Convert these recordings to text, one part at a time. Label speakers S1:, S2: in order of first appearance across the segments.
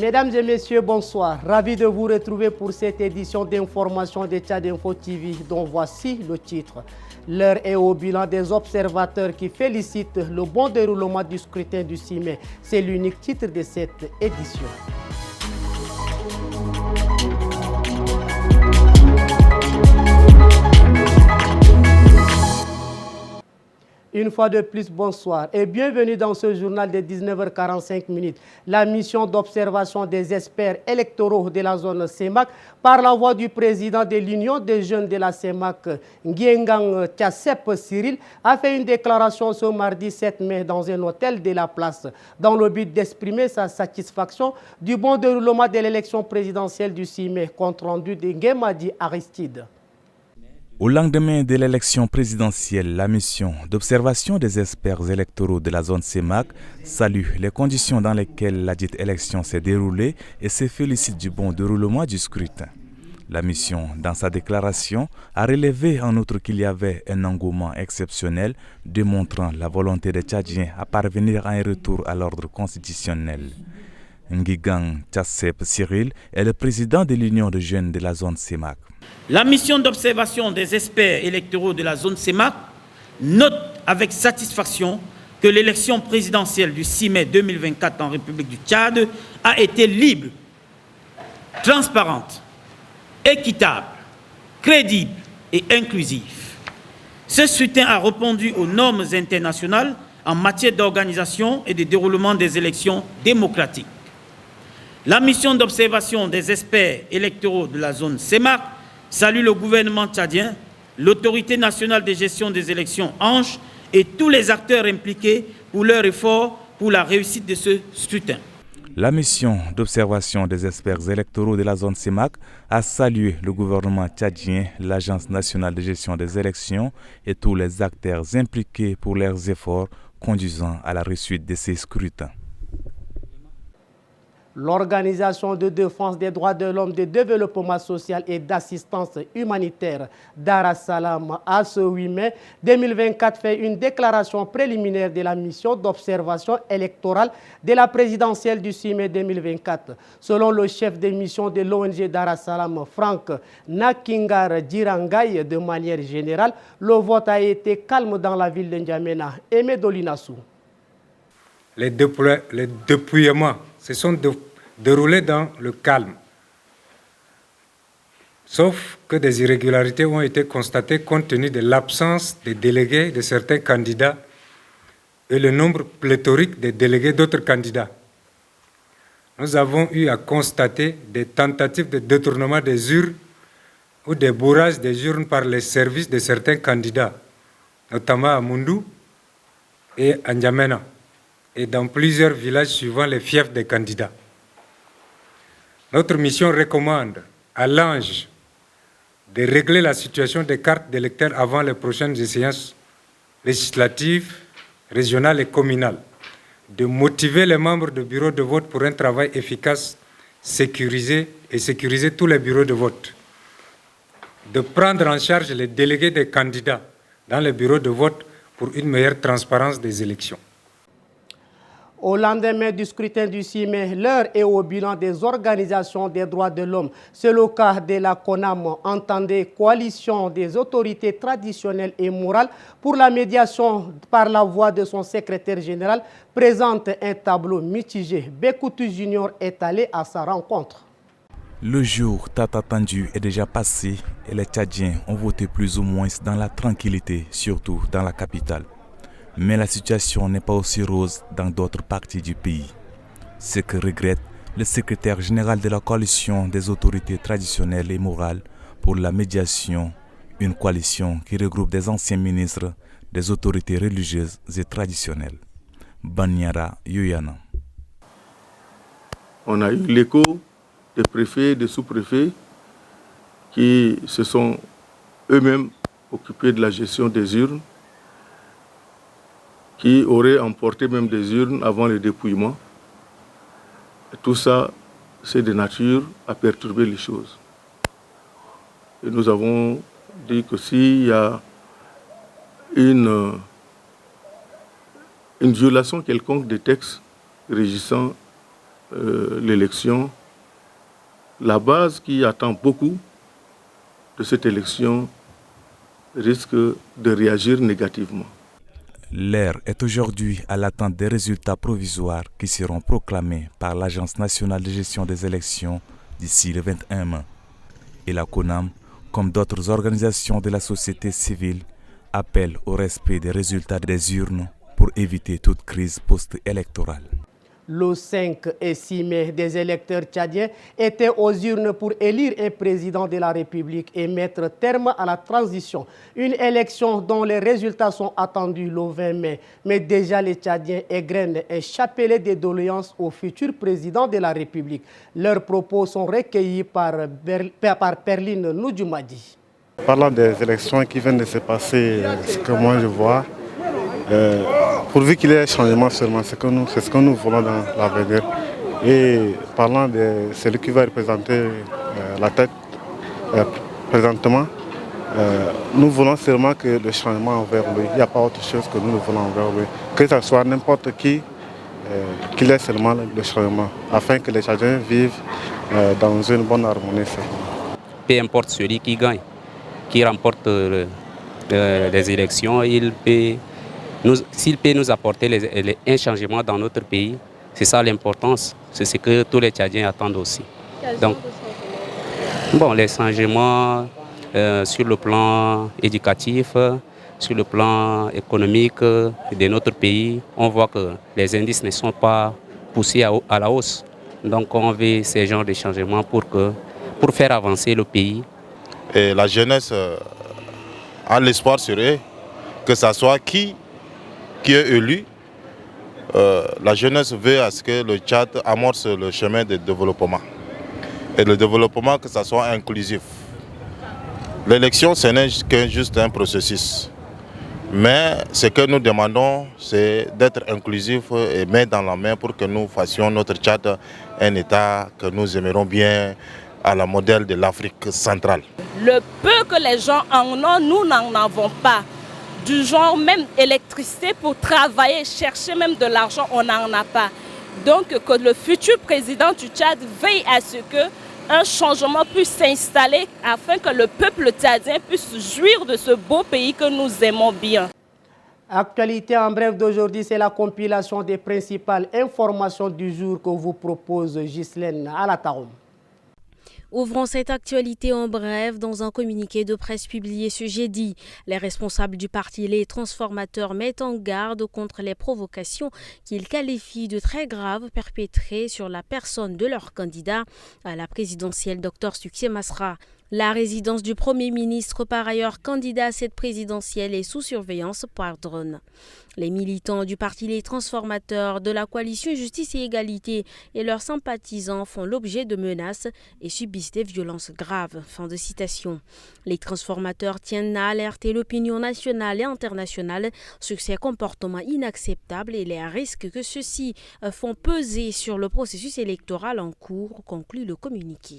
S1: Mesdames et messieurs, bonsoir. Ravi de vous retrouver pour cette édition d'information de Tchad Info TV dont voici le titre. L'heure est au bilan des observateurs qui félicitent le bon déroulement du scrutin du 6 mai. C'est l'unique titre de cette édition. Une fois de plus, bonsoir et bienvenue dans ce journal de 19h45. La mission d'observation des experts électoraux de la zone CEMAC par la voix du président de l'Union des jeunes de la CEMAC, Nguyengang Tchassep Cyril, a fait une déclaration ce mardi 7 mai dans un hôtel de la place, dans le but d'exprimer sa satisfaction du bon déroulement de l'élection présidentielle du 6 mai, compte rendu de Nguemadi Aristide.
S2: Au lendemain de l'élection présidentielle, la mission d'observation des experts électoraux de la zone CEMAC salue les conditions dans lesquelles la dite élection s'est déroulée et se félicite du bon déroulement du scrutin. La mission, dans sa déclaration, a relevé en outre qu'il y avait un engouement exceptionnel démontrant la volonté des Tchadiens à parvenir à un retour à l'ordre constitutionnel. Nguyengang Tchassep Cyril est le président de l'Union des jeunes de la zone CEMAC.
S3: La mission d'observation des experts électoraux de la zone CEMAC note avec satisfaction que l'élection présidentielle du 6 mai 2024 en République du Tchad a été libre, transparente, équitable, crédible et inclusive. Ce scrutin a répondu aux normes internationales en matière d'organisation et de déroulement des élections démocratiques. La mission d'observation des experts électoraux de la zone CEMAC salue le gouvernement tchadien, l'autorité nationale de gestion des élections ANGE et tous les acteurs impliqués pour leur effort pour la réussite de ce scrutin.
S2: La mission d'observation des experts électoraux de la zone CEMAC a salué le gouvernement tchadien, l'Agence nationale de gestion des élections et tous les acteurs impliqués pour leurs efforts conduisant à la réussite de ces scrutins.
S1: L'Organisation de défense des droits de l'homme, de développement social et d'assistance humanitaire Dar es Salaam a ce 8 mai 2024 fait une déclaration préliminaire de la mission d'observation électorale de la présidentielle du 6 mai 2024. Selon le chef de mission de l'ONG Dar es Salaam, Frank Nakingar Djirangay, de manière générale, le vote a été calme dans la ville de N'Djamena. Aimé Dolinassou.
S4: Les dépouillements se sont déroulés dans le calme, sauf que des irrégularités ont été constatées compte tenu de l'absence des délégués de certains candidats et le nombre pléthorique des délégués d'autres candidats. Nous avons eu à constater des tentatives de détournement des urnes ou des bourrages des urnes par les services de certains candidats, notamment à Moundou et à N'Djamena, et dans plusieurs villages suivant les fiefs des candidats. Notre mission recommande à l'ANGE de régler la situation des cartes d'électeurs avant les prochaines échéances législatives, régionales et communales, de motiver les membres du bureau de vote pour un travail efficace, sécurisé et sécuriser tous les bureaux de vote, de prendre en charge les délégués des candidats dans les bureaux de vote pour une meilleure transparence des élections.
S1: Au lendemain du scrutin du 6 mai, l'heure est au bilan des organisations des droits de l'homme. C'est le cas de la CONAM, entendez coalition des autorités traditionnelles et morales pour la médiation par la voix de son secrétaire général, présente un tableau mitigé. Bekoutou Junior est allé à sa rencontre.
S2: Le jour tant attendu est déjà passé et les Tchadiens ont voté plus ou moins dans la tranquillité, surtout dans la capitale. Mais la situation n'est pas aussi rose dans d'autres parties du pays. Ce que regrette le secrétaire général de la coalition des autorités traditionnelles et morales pour la médiation, une coalition qui regroupe des anciens ministres des autorités religieuses et traditionnelles. Banyara Yoyana.
S5: On a eu l'écho des préfets, des sous-préfets qui se sont eux-mêmes occupés de la gestion des urnes, qui auraient emporté même des urnes avant le dépouillement. Et tout ça, c'est de nature à perturber les choses. Et nous avons dit que s'il y a une violation quelconque des textes régissant l'élection, la base qui attend beaucoup de cette élection risque de réagir négativement.
S2: L'heure est aujourd'hui à l'attente des résultats provisoires qui seront proclamés par l'Agence nationale de gestion des élections d'ici le 21 mai. Et la CONAM, comme d'autres organisations de la société civile, appelle au respect des résultats des urnes pour éviter toute crise post-électorale.
S1: Le 5 et 6 mai, des électeurs tchadiens étaient aux urnes pour élire un président de la République et mettre terme à la transition. Une élection dont les résultats sont attendus le 20 mai. Mais déjà les Tchadiens égrènent un chapelet de doléances au futur président de la République. Leurs propos sont recueillis par Perline Noudjoumadi.
S6: Parlant des élections qui viennent de se passer, ce que moi je vois, pourvu qu'il y ait changement seulement, c'est ce que nous voulons dans l'avenir. Et parlant de celui qui va représenter la tête présentement, nous voulons seulement que le changement envers lui. Il n'y a pas autre chose que nous voulons envers lui. Que ce soit n'importe qui, qu'il ait seulement le changement, afin que les Tchadiens vivent dans une bonne harmonie.
S7: Peu importe celui qui gagne, qui remporte les élections, s'il peut nous apporter un changement dans notre pays, c'est ça l'importance, c'est ce que tous les Tchadiens attendent aussi. Donc, les changements sur le plan éducatif, sur le plan économique de notre pays, on voit que les indices ne sont pas poussés à la hausse. Donc on veut ces genres de changements pour faire avancer le pays.
S8: Et la jeunesse a l'espoir sur eux, que ce soit qui est élu. La jeunesse veut à ce que le Tchad amorce le chemin de développement. Et le développement, que ce soit inclusif. L'élection, ce n'est que juste un processus. Mais ce que nous demandons, c'est d'être inclusif et main dans la main pour que nous fassions notre Tchad un État que nous aimerons bien à la modèle de l'Afrique centrale.
S9: Le peu que les gens en ont, nous n'en avons pas. Du genre même électricité pour travailler, chercher même de l'argent, on n'en a pas. Donc que le futur président du Tchad veille à ce qu'un changement puisse s'installer afin que le peuple tchadien puisse jouir de ce beau pays que nous aimons bien.
S1: Actualité en bref d'aujourd'hui, c'est la compilation des principales informations du jour que vous propose Ghislaine Alataoum.
S10: Ouvrons cette actualité en bref dans un communiqué de presse publié ce jeudi. Les responsables du parti Les Transformateurs mettent en garde contre les provocations qu'ils qualifient de très graves perpétrées sur la personne de leur candidat à la présidentielle, Dr Succé Masra. La résidence du Premier ministre, par ailleurs candidat à cette présidentielle, est sous surveillance par drone. Les militants du parti Les Transformateurs, de la coalition Justice et Égalité et leurs sympathisants font l'objet de menaces et subissent des violences graves. Fin de citation. Les Transformateurs tiennent à alerter l'opinion nationale et internationale sur ces comportements inacceptables et les risques que ceux-ci font peser sur le processus électoral en cours, conclut le communiqué.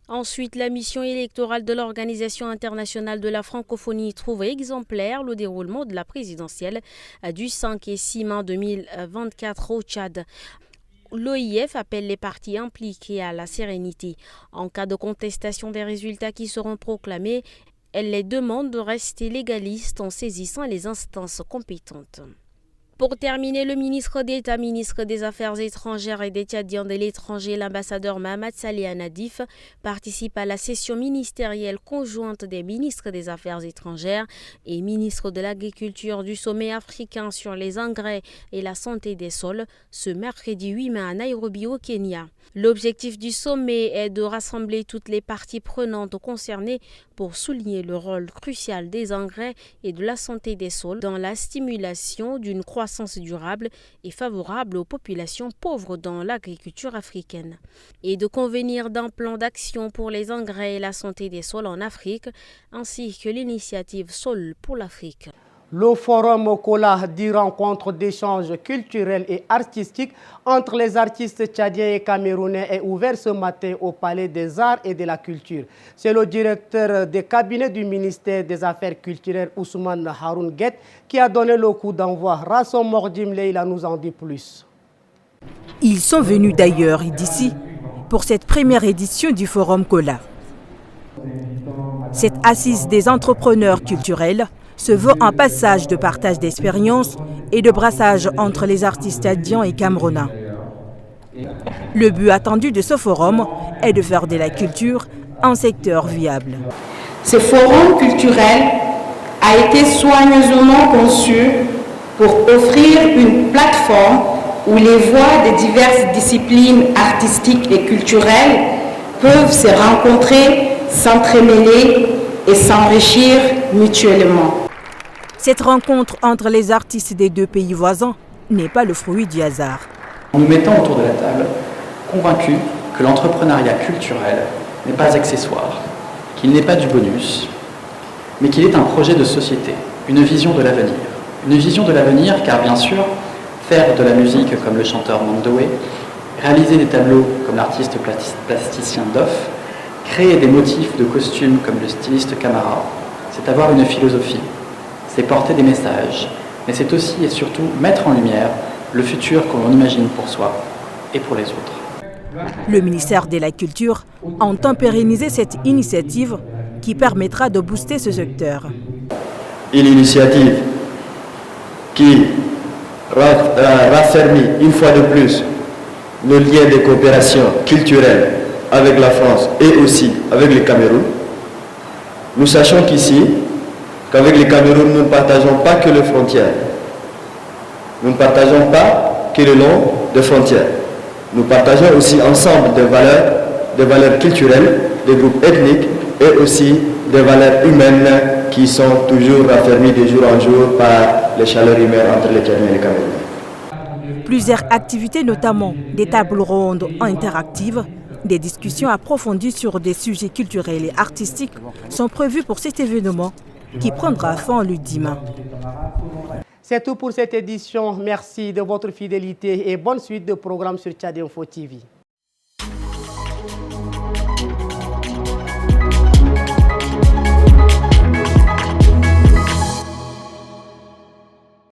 S10: Ensuite, la mission électorale de l'Organisation internationale de la francophonie trouve exemplaire le déroulement de la présidentielle du 5 et 6 mai 2024 au Tchad. L'OIF appelle les partis impliqués à la sérénité. En cas de contestation des résultats qui seront proclamés, elle les demande de rester légalistes en saisissant les instances compétentes. Pour terminer, le ministre d'État, ministre des Affaires étrangères et des Tchadiens de l'étranger, l'ambassadeur Mahamat Saleh Nadif, participe à la session ministérielle conjointe des ministres des Affaires étrangères et ministres de l'Agriculture du sommet africain sur les engrais et la santé des sols ce mercredi 8 mai à Nairobi au Kenya. L'objectif du sommet est de rassembler toutes les parties prenantes concernées pour souligner le rôle crucial des engrais et de la santé des sols dans la stimulation d'une croissance durable et favorable aux populations pauvres dans l'agriculture africaine, et de convenir d'un plan d'action pour les engrais et la santé des sols en Afrique, ainsi que l'initiative Sol pour l'Afrique.
S1: Le forum Kola, dit rencontre d'échanges culturels et artistiques entre les artistes tchadiens et camerounais, est ouvert ce matin au Palais des Arts et de la Culture. C'est le directeur des cabinets du ministère des Affaires culturelles, Ousmane Haroun Guet, qui a donné le coup d'envoi. Rasson Mordim Leila nous en dit plus.
S11: Ils sont venus d'ailleurs et d'ici pour cette première édition du Forum Cola. Cette assise des entrepreneurs culturels se veut un passage de partage d'expériences et de brassage entre les artistes tchadiens et camerounais. Le but attendu de ce forum est de faire de la culture un secteur viable.
S12: Ce forum culturel a été soigneusement conçu pour offrir une plateforme où les voix des diverses disciplines artistiques et culturelles peuvent se rencontrer, s'entremêler et s'enrichir mutuellement.
S11: Cette rencontre entre les artistes des deux pays voisins n'est pas le fruit du hasard.
S13: Nous nous mettons autour de la table, convaincus que l'entrepreneuriat culturel n'est pas accessoire, qu'il n'est pas du bonus, mais qu'il est un projet de société, une vision de l'avenir. Une vision de l'avenir car bien sûr, faire de la musique comme le chanteur Mandoé, réaliser des tableaux comme l'artiste plasticien Doff, créer des motifs de costumes comme le styliste Camara, c'est avoir une philosophie, c'est porter des messages, mais c'est aussi et surtout mettre en lumière le futur qu'on imagine pour soi et pour les autres.
S11: Le ministère de la Culture entend pérenniser cette initiative qui permettra de booster ce secteur.
S14: Une initiative qui raffermit une fois de plus nos liens de coopération culturelle avec la France et aussi avec le Cameroun. Nous sachons qu'ici, qu'avec le Cameroun, nous ne partageons pas que les frontières. Nous ne partageons pas que le long des frontières. Nous partageons aussi ensemble des valeurs culturelles, des groupes ethniques et aussi des valeurs humaines qui sont toujours raffermies de jour en jour par les chaleurs humaines entre les Tchadiens et les Camerounais.
S11: Plusieurs activités, notamment des tables rondes interactives, des discussions approfondies sur des sujets culturels et artistiques sont prévues pour cet événement qui prendra fin le dimanche.
S1: C'est tout pour cette édition. Merci de votre fidélité et bonne suite de programmes sur Tchad Info TV.